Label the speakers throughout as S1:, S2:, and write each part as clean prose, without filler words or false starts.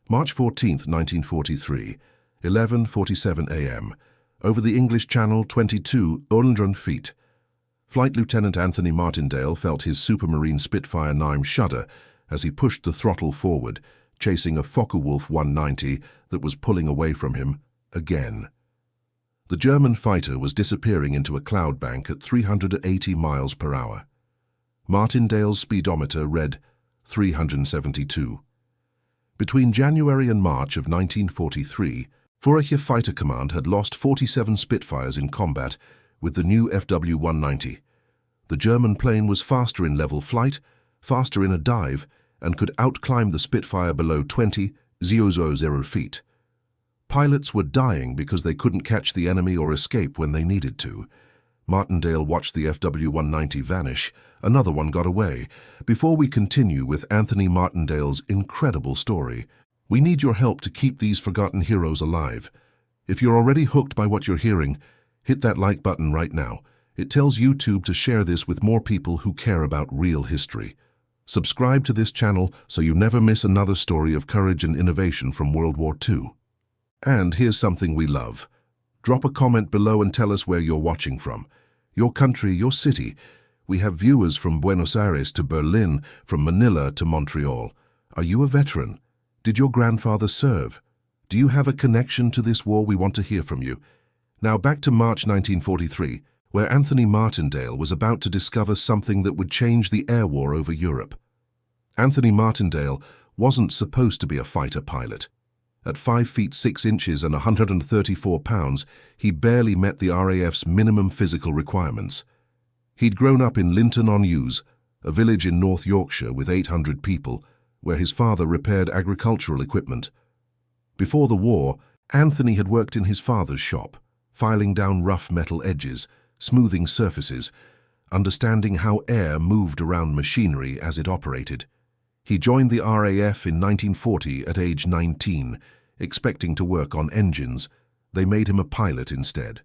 S1: March 14, 1943, 11:47 a.m., over the English Channel, 22,000 feet. Flight Lieutenant Anthony Martindale felt his Supermarine Spitfire 9 shudder as he pushed the throttle forward, chasing a Focke-Wulf 190 that was pulling away from him again. The German fighter was disappearing into a cloud bank at 380 miles per hour. Martindale's speedometer read 372. Between January and March of 1943, Furche Fighter Command had lost 47 Spitfires in combat with the new FW-190. The German plane was faster in level flight, faster in a dive, and could outclimb the Spitfire below 20,000 feet. Pilots were dying because they couldn't catch the enemy or escape when they needed to. Martindale watched the FW-190 vanish. Another one got away. Before we continue with Anthony Martindale's incredible story, we need your help to keep these forgotten heroes alive. If you're already hooked by what you're hearing, hit that like button right now. It tells YouTube to share this with more people who care about real history. Subscribe to this channel so you never miss another story of courage and innovation from World War II. And here's something we love. Drop a comment below and tell us where you're watching from. Your country, your city. We have viewers from Buenos Aires to Berlin, from Manila to Montreal. Are you a veteran? Did your grandfather serve? Do you have a connection to this war? We want to hear from you. Now back to March 1943, where Anthony Martindale was about to discover something that would change the air war over Europe. Anthony Martindale wasn't supposed to be a fighter pilot. At 5 feet 6 inches and 134 pounds, he barely met the RAF's minimum physical requirements. He'd grown up in Linton-on-Ouse, a village in North Yorkshire with 800 people, where his father repaired agricultural equipment. Before the war, Anthony had worked in his father's shop, filing down rough metal edges, smoothing surfaces, understanding how air moved around machinery as it operated. He joined the RAF in 1940 at age 19, expecting to work on engines. They made him a pilot instead.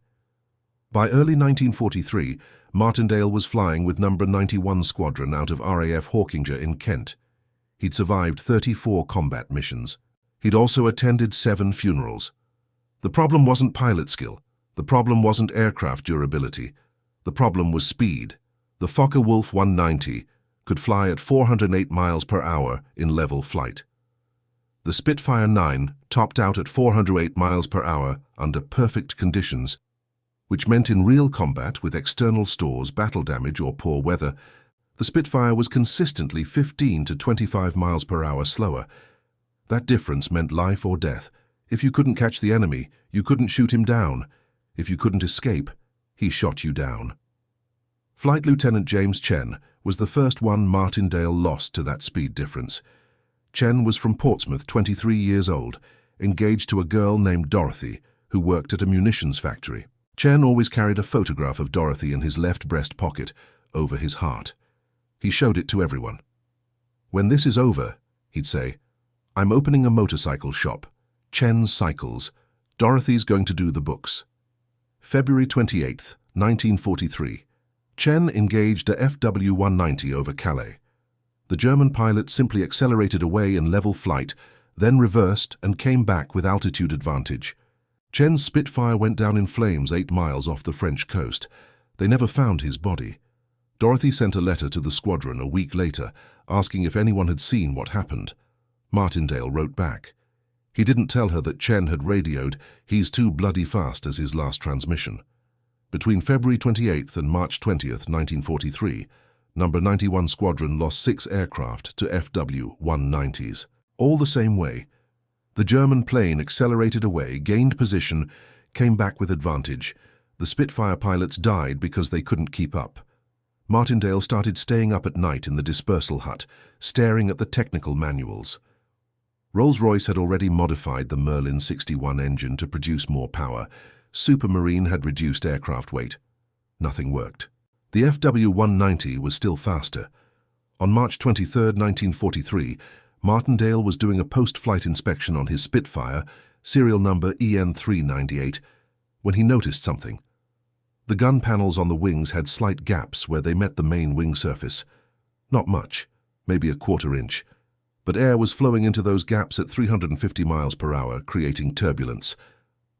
S1: By early 1943, Martindale was flying with No. 91 Squadron out of RAF Hawkinge in Kent. He'd survived 34 combat missions. He'd also attended 7 funerals. The problem wasn't pilot skill. The problem wasn't aircraft durability. The problem was speed. The Focke-Wulf 190 could fly at 408 miles per hour in level flight. The Spitfire 9 topped out at 408 miles per hour under perfect conditions, which meant in real combat with external stores, battle damage, or poor weather, the Spitfire was consistently 15 to 25 miles per hour slower. That difference meant life or death. If you couldn't catch the enemy, you couldn't shoot him down. If you couldn't escape, he shot you down. Flight Lieutenant James Chen was the first one Martindale lost to that speed difference. Chen was from Portsmouth, 23 years old, engaged to a girl named Dorothy, who worked at a munitions factory. Chen always carried a photograph of Dorothy in his left breast pocket, over his heart. He showed it to everyone. "When this is over," he'd say, "I'm opening a motorcycle shop. Chen's Cycles. Dorothy's going to do the books." February 28, 1943. Chen engaged a FW-190 over Calais. The German pilot simply accelerated away in level flight, then reversed and came back with altitude advantage. Chen's Spitfire went down in flames 8 miles off the French coast. They never found his body. Dorothy sent a letter to the squadron a week later, asking if anyone had seen what happened. Martindale wrote back. He didn't tell her that Chen had radioed, "He's too bloody fast," as his last transmission. Between February 28th and March 20th, 1943, No. 91 Squadron lost 6 aircraft to FW-190s. All the same way. The German plane accelerated away, gained position, came back with advantage. The Spitfire pilots died because they couldn't keep up. Martindale started staying up at night in the dispersal hut, staring at the technical manuals. Rolls-Royce had already modified the Merlin 61 engine to produce more power. Supermarine had reduced aircraft weight. Nothing worked. The FW-190 was still faster. On March 23, 1943, Martindale was doing a post-flight inspection on his Spitfire, serial number EN398, when he noticed something. The gun panels on the wings had slight gaps where they met the main wing surface. Not much, maybe a 1/4 inch, but air was flowing into those gaps at 350 miles per hour, creating turbulence.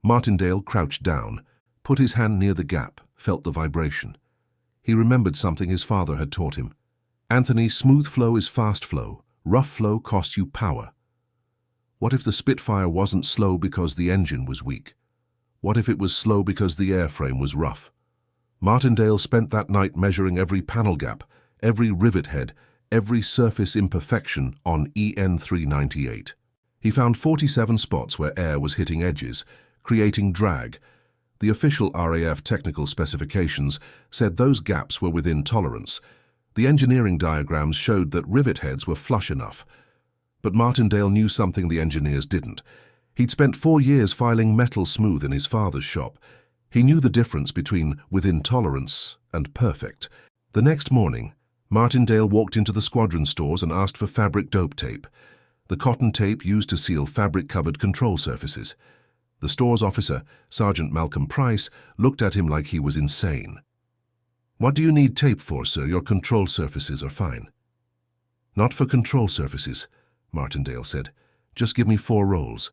S1: Martindale crouched down, put his hand near the gap, felt the vibration. He remembered something his father had taught him. Anthony, smooth flow is fast flow. Rough flow costs you power. What if the Spitfire wasn't slow because the engine was weak? What if it was slow because the airframe was rough? Martindale spent that night measuring every panel gap, every rivet head, every surface imperfection on EN 398. He found 47 spots where air was hitting edges, creating drag. The official RAF technical specifications said those gaps were within tolerance. The engineering diagrams showed that rivet heads were flush enough. But Martindale knew something the engineers didn't. He'd spent 4 years filing metal smooth in his father's shop. He knew the difference between within tolerance and perfect. The next morning, Martindale walked into the squadron stores and asked for fabric dope tape, the cotton tape used to seal fabric-covered control surfaces. The store's officer, Sergeant Malcolm Price, looked at him like he was insane. "What do you need tape for, sir? Your control surfaces are fine." "Not for control surfaces," Martindale said. "Just give me 4 rolls."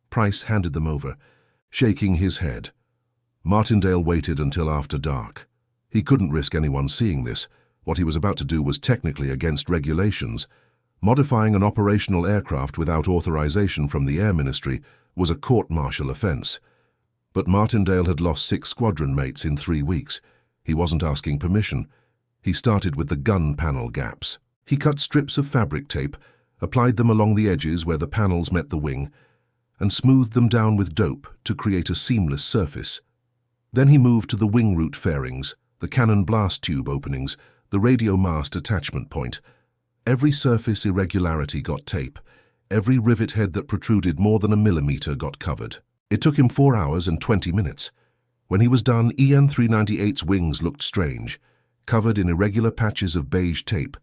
S1: Price handed them over, shaking his head. Martindale waited until after dark. He couldn't risk anyone seeing this. What he was about to do was technically against regulations. Modifying an operational aircraft without authorization from the Air Ministry was a court-martial offense. But Martindale had lost 6 squadron mates in 3 weeks. He wasn't asking permission. He started with the gun panel gaps. He cut strips of fabric tape, applied them along the edges where the panels met the wing, and smoothed them down with dope to create a seamless surface. Then he moved to the wing root fairings, the cannon blast tube openings, the radio mast attachment point. Every surface irregularity got tape. Every rivet head that protruded more than a millimeter got covered. It took him 4 hours and 20 minutes. When he was done, EN 398's wings looked strange, covered in irregular patches of beige tape,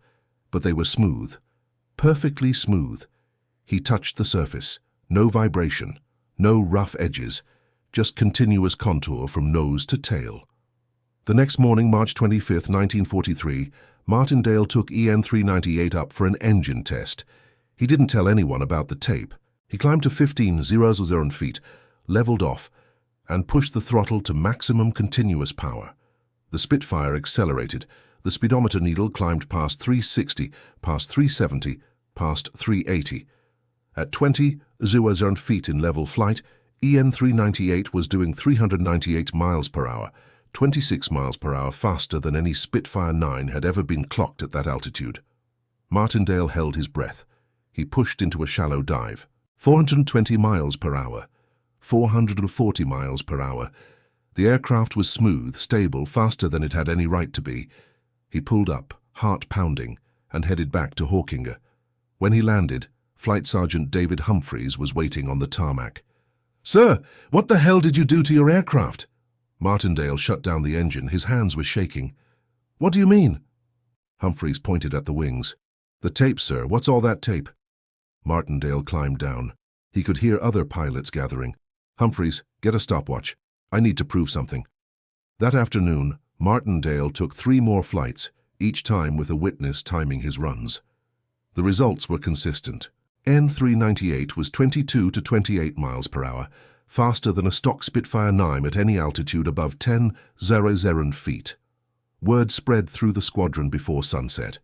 S1: but they were smooth, perfectly smooth. He touched the surface. No vibration, no rough edges, just continuous contour from nose to tail. The next morning, March 25, 1943, Martindale took EN 398 up for an engine test. He didn't tell anyone about the tape. He climbed to 15,000 feet, leveled off, and pushed the throttle to maximum continuous power. The Spitfire accelerated. The speedometer needle climbed past 360, past 370, past 380. At 20,000 feet in level flight, EN 398 was doing 398 miles per hour, 26 miles per hour faster than any Spitfire 9 had ever been clocked at that altitude. Martindale held his breath. He pushed into a shallow dive. 420 miles per hour, 440 miles per hour. The aircraft was smooth, stable, faster than it had any right to be. He pulled up, heart pounding, and headed back to Hawkinge. When he landed, Flight Sergeant David Humphreys was waiting on the tarmac. "Sir, what the hell did you do to your aircraft?" Martindale shut down the engine. His hands were shaking. "What do you mean?" Humphreys pointed at the wings. "The tape, sir. What's all that tape?" Martindale climbed down. He could hear other pilots gathering. "Humphreys, get a stopwatch. I need to prove something." That afternoon, Martindale took 3 more flights, each time with a witness timing his runs. The results were consistent. EN 398 was 22 to 28 miles per hour, faster than a stock Spitfire 9 at any altitude above 10,000 feet. Word spread through the squadron before sunset.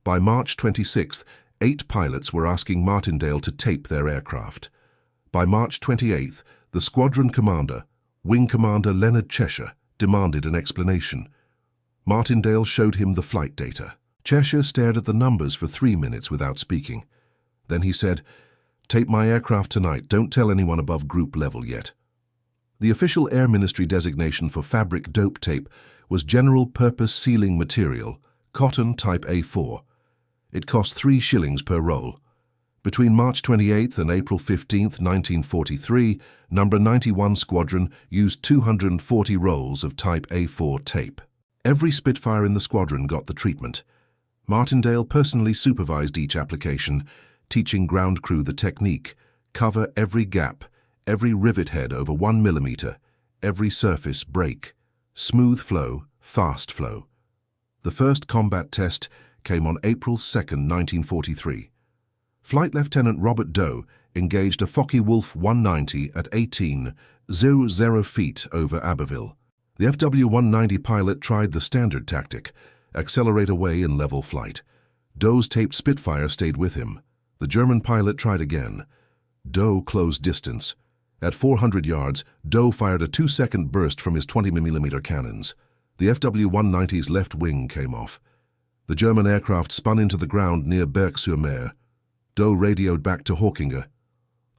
S1: By March 26th, 8 pilots were asking Martindale to tape their aircraft. By March 28th, the squadron commander, Wing Commander Leonard Cheshire, demanded an explanation. Martindale showed him the flight data. Cheshire stared at the numbers for 3 minutes without speaking. Then he said, "Tape my aircraft tonight. Don't tell anyone above group level yet." The official Air Ministry designation for fabric dope tape was General Purpose Sealing Material, cotton type A4. It cost 3 shillings per roll. Between March 28th and April 15th, 1943, No. 91 Squadron used 240 rolls of type A4 tape. Every Spitfire in the squadron got the treatment. Martindale personally supervised each application, teaching ground crew the technique: cover every gap, every rivet head over 1 millimeter, every surface break, smooth flow, fast flow. The first combat test came on April 2nd, 1943. Flight Lieutenant Robert Doe engaged a Focke-Wulf 190 at 18,000 feet over Abbeville. The FW-190 pilot tried the standard tactic, accelerate away in level flight. Doe's taped Spitfire stayed with him. The German pilot tried again. Doe closed distance. At 400 yards, Doe fired a 2-second burst from his 20mm cannons. The FW-190's left wing came off. The German aircraft spun into the ground near Berck-sur-Mer. Doe radioed back to Hawkinger.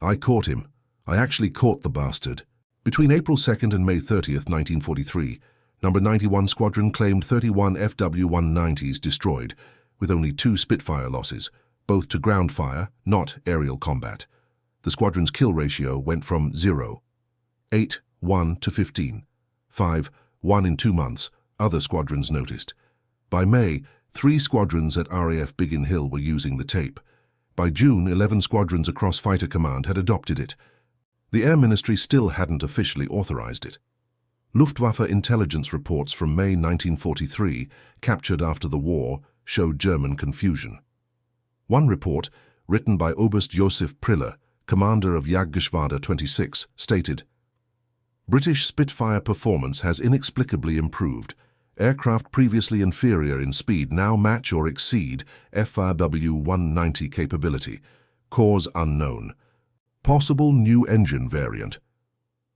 S1: "I caught him. I actually caught the bastard." Between April 2nd and May 30th, 1943, No. 91 Squadron claimed 31 FW-190s destroyed, with only 2 Spitfire losses, both to ground fire, not aerial combat. The squadron's kill ratio went from 0, 8, 1 to 15, 5, 1 in 2 months, other squadrons noticed. By May, 3 squadrons at RAF Biggin Hill were using the tape. By June, 11 squadrons across Fighter Command had adopted it. The Air Ministry still hadn't officially authorized it. Luftwaffe intelligence reports from May 1943, captured after the war, showed German confusion. One report, written by Oberst Josef Priller, commander of Jagdgeschwader 26, stated, "British Spitfire performance has inexplicably improved. Aircraft previously inferior in speed now match or exceed FW-190 capability. Cause unknown. Possible new engine variant.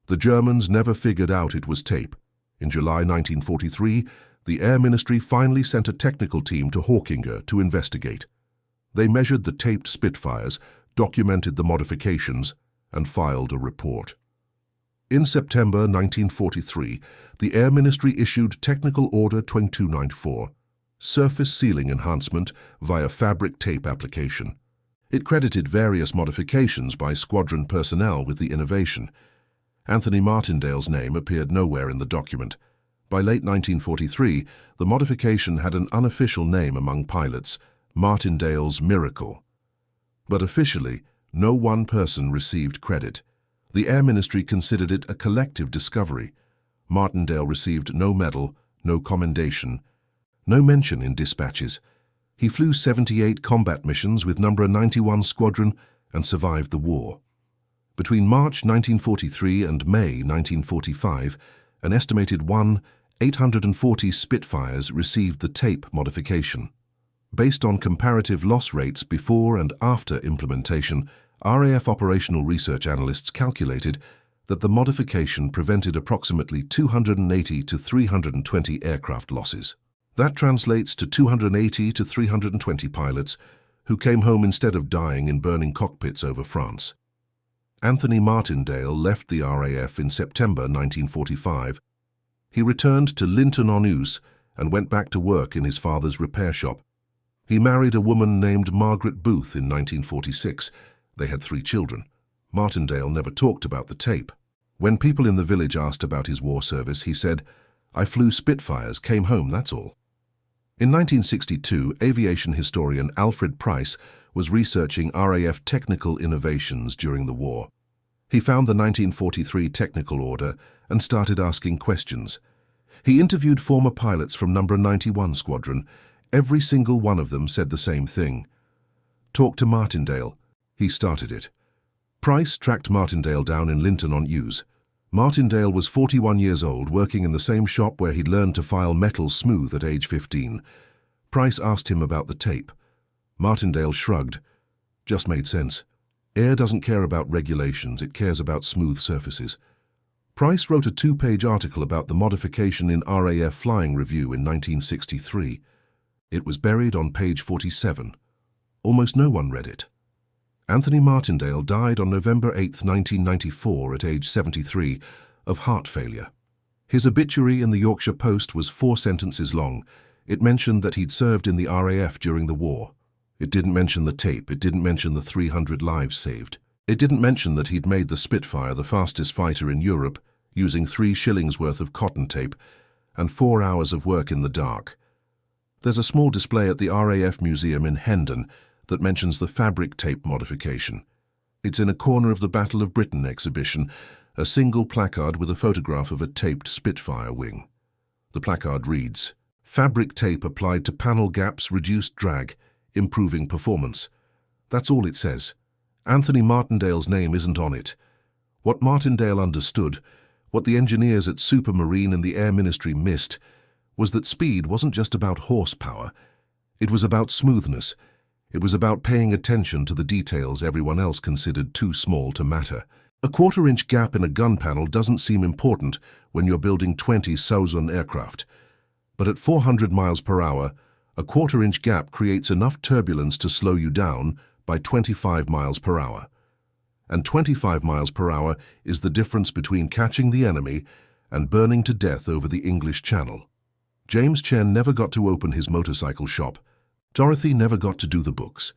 S1: The Germans never figured out it was tape. In July 1943, the Air Ministry finally sent a technical team to Hawkinger to investigate. They measured the taped Spitfires, documented the modifications, and filed a report." In September 1943, the Air Ministry issued Technical Order 2294, Surface Sealing Enhancement via Fabric Tape Application. It credited various modifications by squadron personnel with the innovation. Anthony Martindale's name appeared nowhere in the document. By late 1943, the modification had an unofficial name among pilots, Martindale's Miracle. But officially, no one person received credit. The Air Ministry considered it a collective discovery. Martindale received no medal, no commendation, no mention in dispatches. He flew 78 combat missions with No. 91 Squadron and survived the war. Between March 1943 and May 1945, an estimated 840 Spitfires received the tape modification. Based on comparative loss rates before and after implementation, RAF operational research analysts calculated that the modification prevented approximately 280 to 320 aircraft losses. That translates to 280 to 320 pilots who came home instead of dying in burning cockpits over France. Anthony Martindale left the RAF in September 1945. He returned to Linton-on-Ouse and went back to work in his father's repair shop. He married a woman named Margaret Booth in 1946. They had 3 children. Martindale never talked about the tape. When people in the village asked about his war service, he said, "I flew Spitfires, came home, that's all." In 1962, aviation historian Alfred Price was researching RAF technical innovations during the war. He found the 1943 Technical Order and started asking questions. He interviewed former pilots from No. 91 Squadron. Every single one of them said the same thing. "Talk to Martindale." He started it. Price tracked Martindale down in Linton-on-Ouse. Martindale was 41 years old, working in the same shop where he'd learned to file metal smooth at age 15. Price asked him about the tape. Martindale shrugged. Just made sense. Air doesn't care about regulations, it cares about smooth surfaces. Price wrote a 2-page article about the modification in RAF Flying Review in 1963. It was buried on page 47. Almost no one read it. Anthony Martindale died on November 8, 1994, at age 73, of heart failure. His obituary in the Yorkshire Post was 4 sentences long. It mentioned that he'd served in the RAF during the war. It didn't mention the tape. It didn't mention the 300 lives saved. It didn't mention that he'd made the Spitfire the fastest fighter in Europe, using 3 shillings worth of cotton tape and 4 hours of work in the dark. There's a small display at the RAF Museum in Hendon that mentions the fabric tape modification. It's in a corner of the Battle of Britain exhibition, a single placard with a photograph of a taped Spitfire wing. The placard reads, "Fabric tape applied to panel gaps reduced drag, improving performance. That's all it says. Anthony Martindale's name isn't on it. What Martindale understood, what the engineers at Supermarine and the Air Ministry missed, was that speed wasn't just about horsepower. It was about smoothness. It was about paying attention to the details everyone else considered too small to matter. A quarter-inch gap in a gun panel doesn't seem important when you're building 20 Sauzon aircraft. But at 400 miles per hour, a quarter-inch gap creates enough turbulence to slow you down by 25 miles per hour. And 25 miles per hour is the difference between catching the enemy and burning to death over the English Channel. James Chen never got to open his motorcycle shop. Dorothy never got to do the books.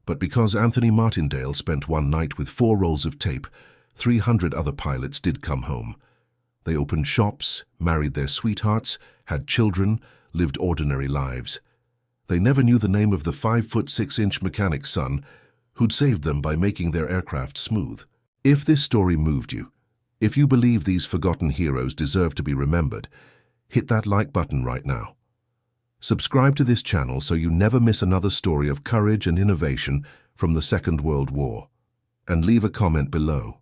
S1: But because Anthony Martindale spent one night with 4 rolls of tape, 300 other pilots did come home. They opened shops, married their sweethearts, had children, lived ordinary lives. They never knew the name of the 5'6" mechanic's son who'd saved them by making their aircraft smooth. If this story moved you, if you believe these forgotten heroes deserve to be remembered, hit that like button right now. Subscribe to this channel so you never miss another story of courage and innovation from the Second World War. And leave a comment below.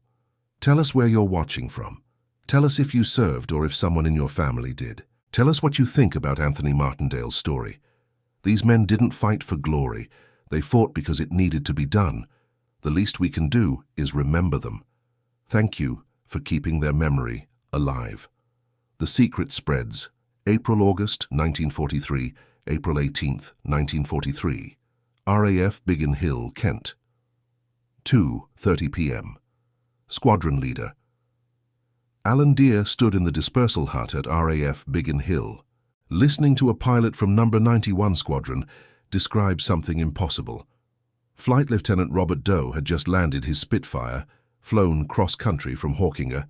S1: Tell us where you're watching from. Tell us if you served or if someone in your family did. Tell us what you think about Anthony Martindale's story. These men didn't fight for glory. They fought because it needed to be done. The least we can do is remember them. Thank you for keeping their memory alive. The Secret Spreads, April-August 1943, April 18th, 1943. RAF Biggin Hill, Kent. 2:30 p.m. Squadron Leader. Alan Deere stood in the dispersal hut at RAF Biggin Hill. Listening to a pilot from No. 91 Squadron describe something impossible. Flight Lieutenant Robert Doe had just landed his Spitfire, flown cross-country from Hawkinge,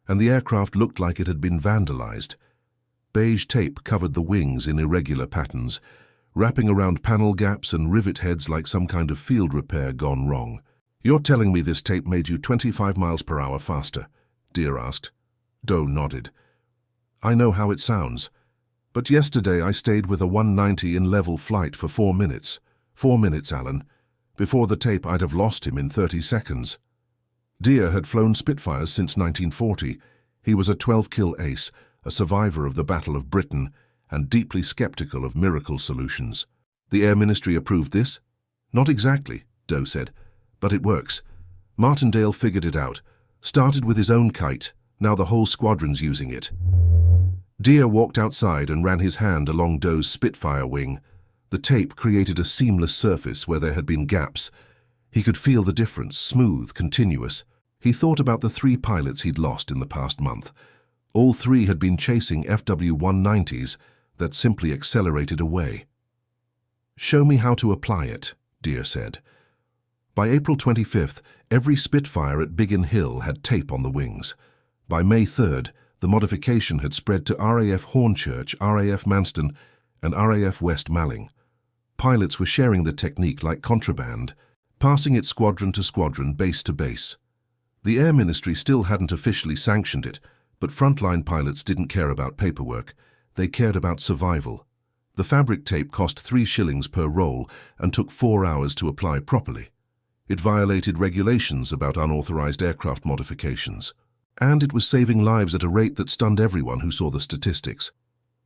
S1: and the aircraft looked like it had been vandalized. Beige tape covered the wings in irregular patterns, wrapping around panel gaps and rivet heads like some kind of field repair gone wrong. "You're telling me this tape made you 25 miles per hour faster?" Deere asked. Doe nodded. "I know how it sounds. But yesterday I stayed with a 190 in level flight for 4 minutes. 4 minutes, Alan. Before the tape, I'd have lost him in 30 seconds. Deere had flown Spitfires since 1940. He was a 12-kill ace, a survivor of the Battle of Britain, and deeply skeptical of miracle solutions. "The Air Ministry approved this?" "Not exactly," Doe said, "but it works. Martindale figured it out. Started with his own kite. Now the whole squadron's using it." Deere walked outside and ran his hand along Doe's Spitfire wing. The tape created a seamless surface where there had been gaps. He could feel the difference, smooth, continuous. He thought about the 3 pilots he'd lost in the past month. All 3 had been chasing FW-190s that simply accelerated away. "Show me how to apply it," Deere said. By April 25th, every Spitfire at Biggin Hill had tape on the wings. By May 3rd, the modification had spread to RAF Hornchurch, RAF Manston, and RAF West Malling. Pilots were sharing the technique like contraband, passing it squadron to squadron, base to base. The Air Ministry still hadn't officially sanctioned it, but frontline pilots didn't care about paperwork. They cared about survival. The fabric tape cost 3 shillings per roll and took 4 hours to apply properly. It violated regulations about unauthorized aircraft modifications. And it was saving lives at a rate that stunned everyone who saw the statistics.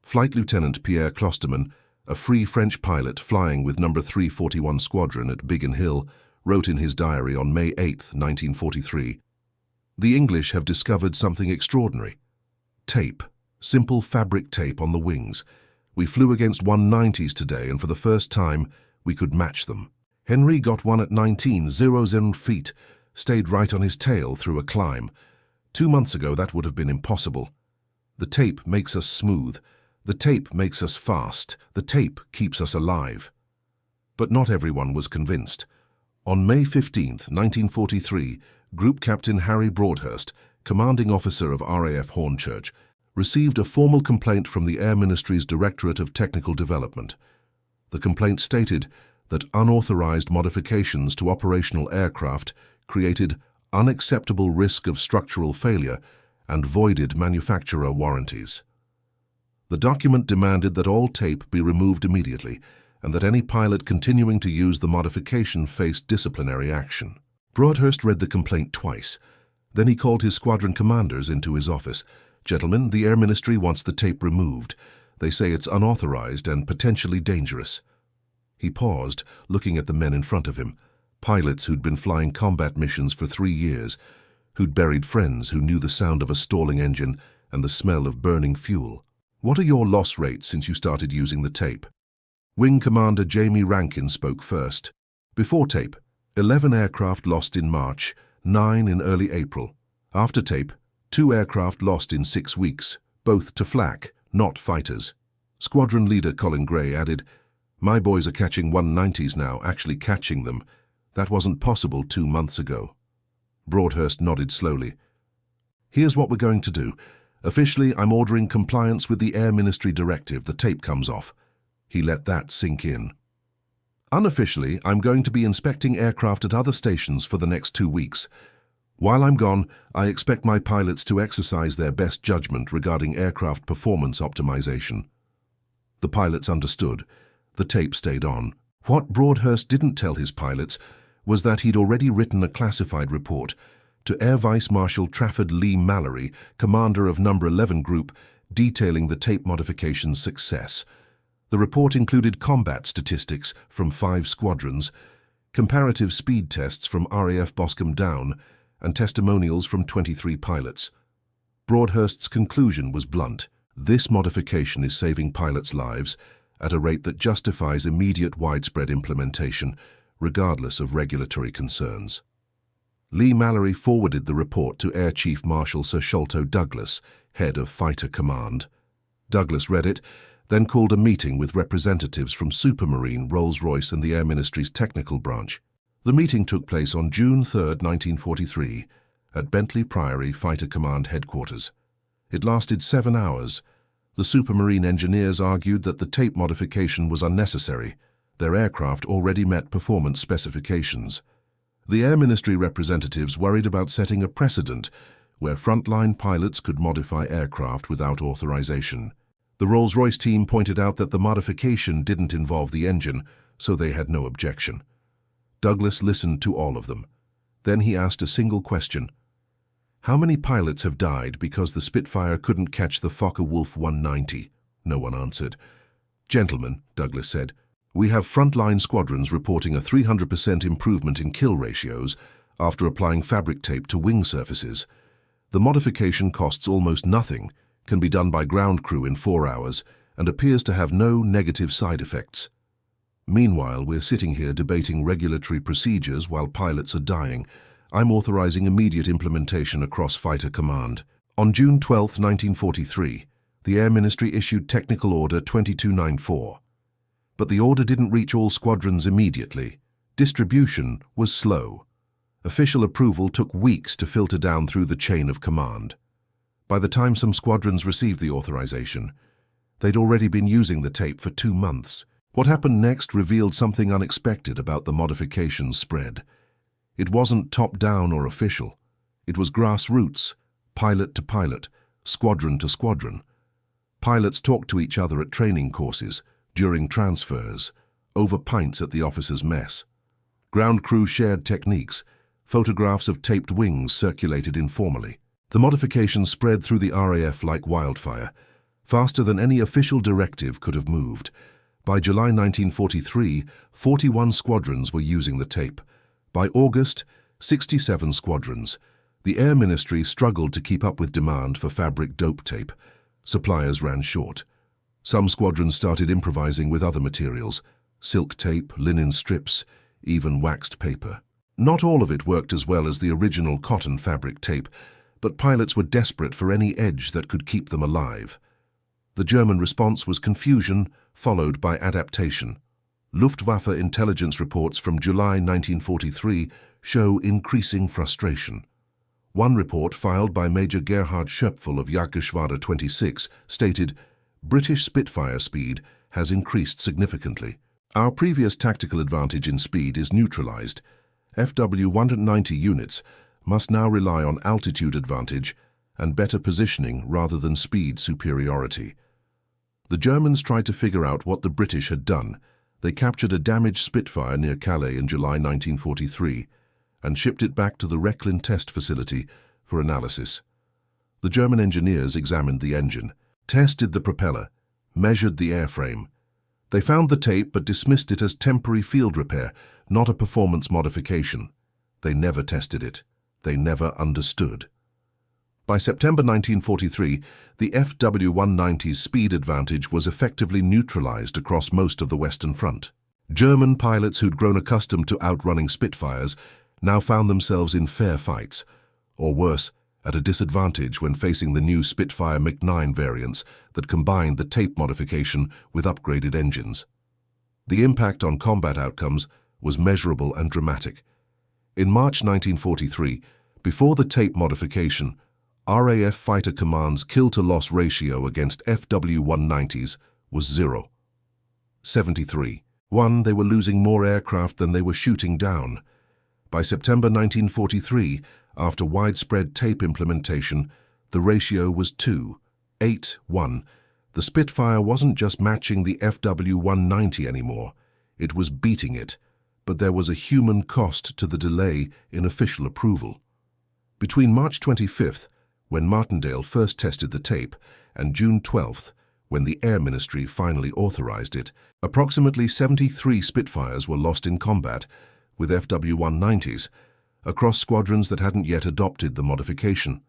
S1: Flight Lieutenant Pierre Closterman, a free French pilot flying with No. 341 Squadron at Biggin Hill, wrote in his diary on May 8, 1943, "The English have discovered something extraordinary. Tape, simple fabric tape on the wings. We flew against 190s today, and for the first time, we could match them. Henry got one at 19,000 feet, stayed right on his tail through a climb. 2 months ago, that would have been impossible. The tape makes us smooth. The tape makes us fast. The tape keeps us alive." But not everyone was convinced. On May 15, 1943, Group Captain Harry Broadhurst, commanding officer of RAF Hornchurch, received a formal complaint from the Air Ministry's Directorate of Technical Development. The complaint stated that unauthorized modifications to operational aircraft created unacceptable risk of structural failure and voided manufacturer warranties. The document demanded that all tape be removed immediately and that any pilot continuing to use the modification faced disciplinary action. Broadhurst read the complaint twice. Then he called his squadron commanders into his office. "Gentlemen, the Air Ministry wants the tape removed. They say it's unauthorized and potentially dangerous." He paused, looking at the men in front of him, pilots who'd been flying combat missions for 3 years, who'd buried friends who knew the sound of a stalling engine and the smell of burning fuel. "What are your loss rates since you started using the tape?" Wing Commander Jamie Rankin spoke first. Before tape, 11 aircraft lost in March, 9 in early April. After tape, 2 aircraft lost in 6 weeks, both to flak, not fighters. Squadron leader Colin Gray added, "My boys are catching 190s now, actually catching them. That wasn't possible 2 months ago." Broadhurst nodded slowly. "Here's what we're going to do. Officially, I'm ordering compliance with the Air Ministry directive. The tape comes off." He let that sink in. "Unofficially, I'm going to be inspecting aircraft at other stations for the next 2 weeks. While I'm gone, I expect my pilots to exercise their best judgment regarding aircraft performance optimization." The pilots understood. The tape stayed on. What Broadhurst didn't tell his pilots was that he'd already written a classified report to Air Vice Marshal Trafford Lee Mallory, commander of No. 11 Group, detailing the tape modification's success. The report included combat statistics from 5 squadrons, comparative speed tests from RAF Boscombe Down, and testimonials from 23 pilots. Broadhurst's conclusion was blunt. This modification is saving pilots' lives at a rate that justifies immediate widespread implementation, regardless of regulatory concerns. Lee Mallory forwarded the report to Air Chief Marshal Sir Sholto Douglas, head of Fighter Command. Douglas read it, then called a meeting with representatives from Supermarine, Rolls-Royce and the Air Ministry's technical branch. The meeting took place on June 3, 1943, at Bentley Priory Fighter Command headquarters. It lasted 7 hours. The Supermarine engineers argued that the tape modification was unnecessary. Their aircraft already met performance specifications. The Air Ministry representatives worried about setting a precedent where frontline pilots could modify aircraft without authorization. The Rolls-Royce team pointed out that the modification didn't involve the engine, so they had no objection. Douglas listened to all of them. Then he asked a single question. "How many pilots have died because the Spitfire couldn't catch the Focke-Wulf 190? No one answered. "Gentlemen," Douglas said, "we have frontline squadrons reporting a 300% improvement in kill ratios after applying fabric tape to wing surfaces. The modification costs almost nothing, can be done by ground crew in 4 hours, and appears to have no negative side effects. Meanwhile, we're sitting here debating regulatory procedures while pilots are dying. I'm authorizing immediate implementation across Fighter Command." On June 12, 1943, the Air Ministry issued Technical Order 2294. But the order didn't reach all squadrons immediately. Distribution was slow. Official approval took weeks to filter down through the chain of command. By the time some squadrons received the authorization, they'd already been using the tape for 2 months. What happened next revealed something unexpected about the modification's spread. It wasn't top-down or official. It was grassroots, pilot to pilot, squadron to squadron. Pilots talked to each other at training courses, during transfers, over pints at the officers' mess. Ground crew shared techniques. Photographs of taped wings circulated informally. The modification spread through the RAF like wildfire, faster than any official directive could have moved. By July 1943, 41 squadrons were using the tape. By August, 67 squadrons. The Air Ministry struggled to keep up with demand for fabric dope tape. Suppliers ran short. Some squadrons started improvising with other materials, silk tape, linen strips, even waxed paper. Not all of it worked as well as the original cotton fabric tape, but pilots were desperate for any edge that could keep them alive. The German response was confusion, followed by adaptation. Luftwaffe intelligence reports from July 1943 show increasing frustration. One report filed by Major Gerhard Schöpfel of Jagdgeschwader 26 stated, "British Spitfire speed has increased significantly. Our previous tactical advantage in speed is neutralized. FW 190 units must now rely on altitude advantage and better positioning rather than speed superiority." The Germans tried to figure out what the British had done. They captured a damaged Spitfire near Calais in July 1943 and shipped it back to the Rechlin test facility for analysis. The German engineers examined the engine, tested the propeller, measured the airframe. They found the tape but dismissed it as temporary field repair, not a performance modification. They never tested it. They never understood. By September 1943, the FW-190's speed advantage was effectively neutralized across most of the Western Front. German pilots who'd grown accustomed to outrunning Spitfires now found themselves in fair fights, or worse, at a disadvantage when facing the new Spitfire Mach-9 variants that combined the tape modification with upgraded engines. The impact on combat outcomes was measurable and dramatic. In March 1943, before the tape modification, RAF Fighter Command's kill-to-loss ratio against FW-190s was 0. 73. They were losing more aircraft than they were shooting down. By September 1943, after widespread tape implementation, the ratio was 2. 8-1. The Spitfire wasn't just matching the FW-190 anymore. It was beating it, but there was a human cost to the delay in official approval. Between March 25th, when Martindale first tested the tape, and June 12th, when the Air Ministry finally authorized it, approximately 73 Spitfires were lost in combat with FW-190s across squadrons that hadn't yet adopted the modification.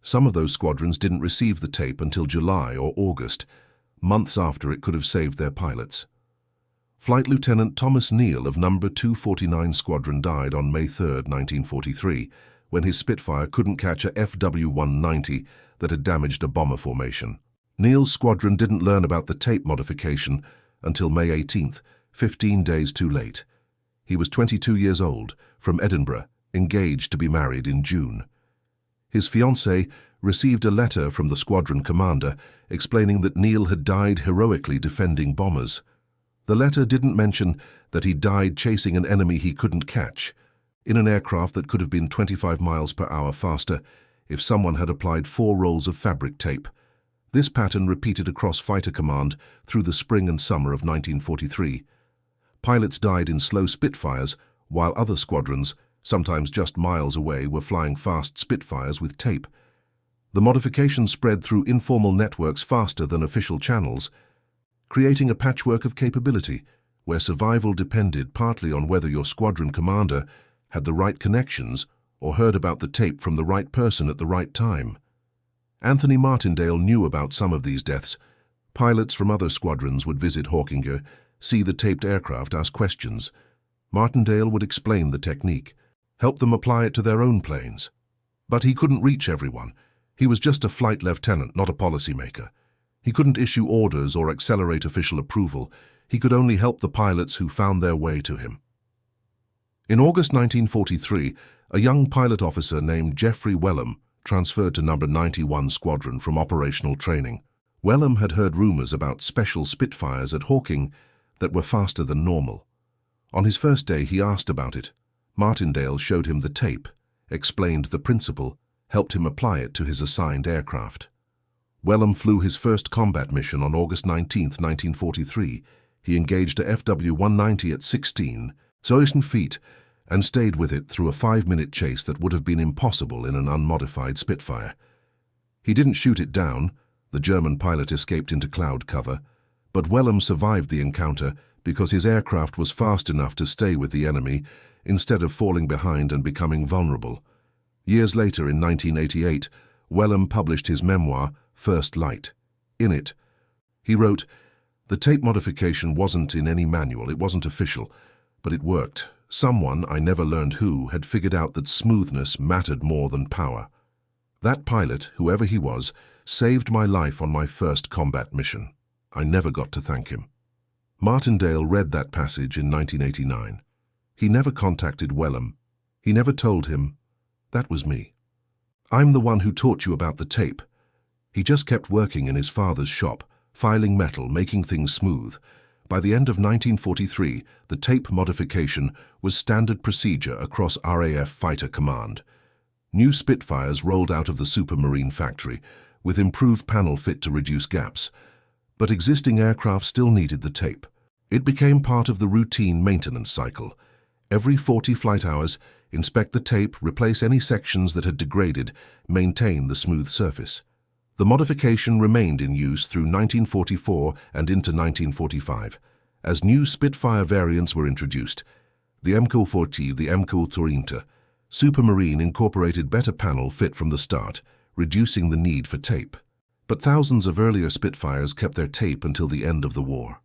S1: Some of those squadrons didn't receive the tape until July or August, months after it could have saved their pilots. Flight Lieutenant Thomas Neal of No. 249 Squadron died on May 3, 1943, when his Spitfire couldn't catch a FW-190 that had damaged a bomber formation. Neal's squadron didn't learn about the tape modification until May 18th, 15 days too late. He was 22 years old, from Edinburgh, engaged to be married in June. His fiancée received a letter from the squadron commander explaining that Neal had died heroically defending bombers. The letter didn't mention that he died chasing an enemy he couldn't catch, in an aircraft that could have been 25 miles per hour faster if someone had applied 4 rolls of fabric tape. This pattern repeated across Fighter Command through the spring and summer of 1943. Pilots died in slow Spitfires, while other squadrons, sometimes just miles away, were flying fast Spitfires with tape. The modification spread through informal networks faster than official channels, creating a patchwork of capability where survival depended partly on whether your squadron commander had the right connections or heard about the tape from the right person at the right time. Anthony Martindale knew about some of these deaths. Pilots from other squadrons would visit Hawkinger, see the taped aircraft, ask questions. Martindale would explain the technique, help them apply it to their own planes. But he couldn't reach everyone. He was just a flight lieutenant, not a policymaker. He couldn't issue orders or accelerate official approval. He could only help the pilots who found their way to him. In August 1943, a young pilot officer named Geoffrey Wellham transferred to No. 91 Squadron from operational training. Wellham had heard rumors about special Spitfires at Hawking that were faster than normal. On his first day, he asked about it. Martindale showed him the tape, explained the principle, helped him apply it to his assigned aircraft. Wellham flew his first combat mission on August 19, 1943. He engaged a FW-190 at 16,000 feet and stayed with it through a 5-minute chase that would have been impossible in an unmodified Spitfire. He didn't shoot it down. The German pilot escaped into cloud cover, but Wellham survived the encounter because his aircraft was fast enough to stay with the enemy instead of falling behind and becoming vulnerable. Years later, in 1988, Wellham published his memoir, First Light. In it, he wrote, "The tape modification wasn't in any manual, it wasn't official, but it worked. Someone, I never learned who, had figured out that smoothness mattered more than power. That pilot, whoever he was, saved my life on my first combat mission. I never got to thank him." Martindale read that passage in 1989. He never contacted Wellham. He never told him, "That was me. I'm the one who taught you about the tape." He just kept working in his father's shop, filing metal, making things smooth. By the end of 1943, the tape modification was standard procedure across RAF Fighter Command. New Spitfires rolled out of the Supermarine factory, with improved panel fit to reduce gaps. But existing aircraft still needed the tape. It became part of the routine maintenance cycle. Every 40 flight hours, inspect the tape, replace any sections that had degraded, maintain the smooth surface. The modification remained in use through 1944 and into 1945, as new Spitfire variants were introduced. The MQ-40, the MQ-30, Supermarine incorporated better panel fit from the start, reducing the need for tape. But thousands of earlier Spitfires kept their tape until the end of the war.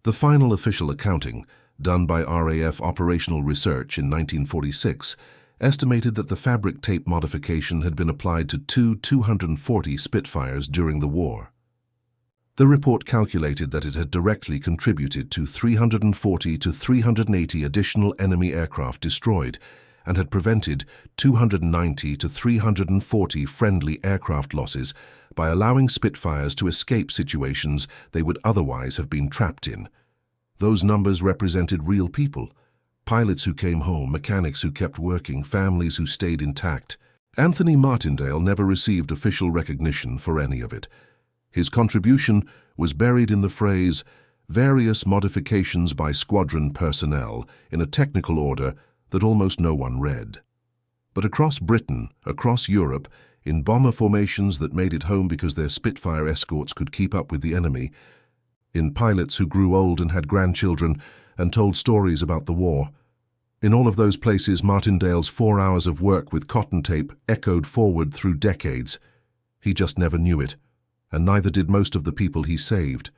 S1: The final official accounting, done by RAF Operational Research in 1946, estimated that the fabric tape modification had been applied to 240 Spitfires during the war. The report calculated that it had directly contributed to 340 to 380 additional enemy aircraft destroyed and had prevented 290 to 340 friendly aircraft losses by allowing Spitfires to escape situations they would otherwise have been trapped in. Those numbers represented real people, pilots who came home, mechanics who kept working, families who stayed intact. Anthony Martindale never received official recognition for any of it. His contribution was buried in the phrase, various modifications by squadron personnel, in a technical order that almost no one read. But across Britain, across Europe, in bomber formations that made it home because their Spitfire escorts could keep up with the enemy, in pilots who grew old and had grandchildren and told stories about the war, in all of those places Martindale's 4 hours of work with cotton tape echoed forward through decades. He just never knew it, and neither did most of the people he saved.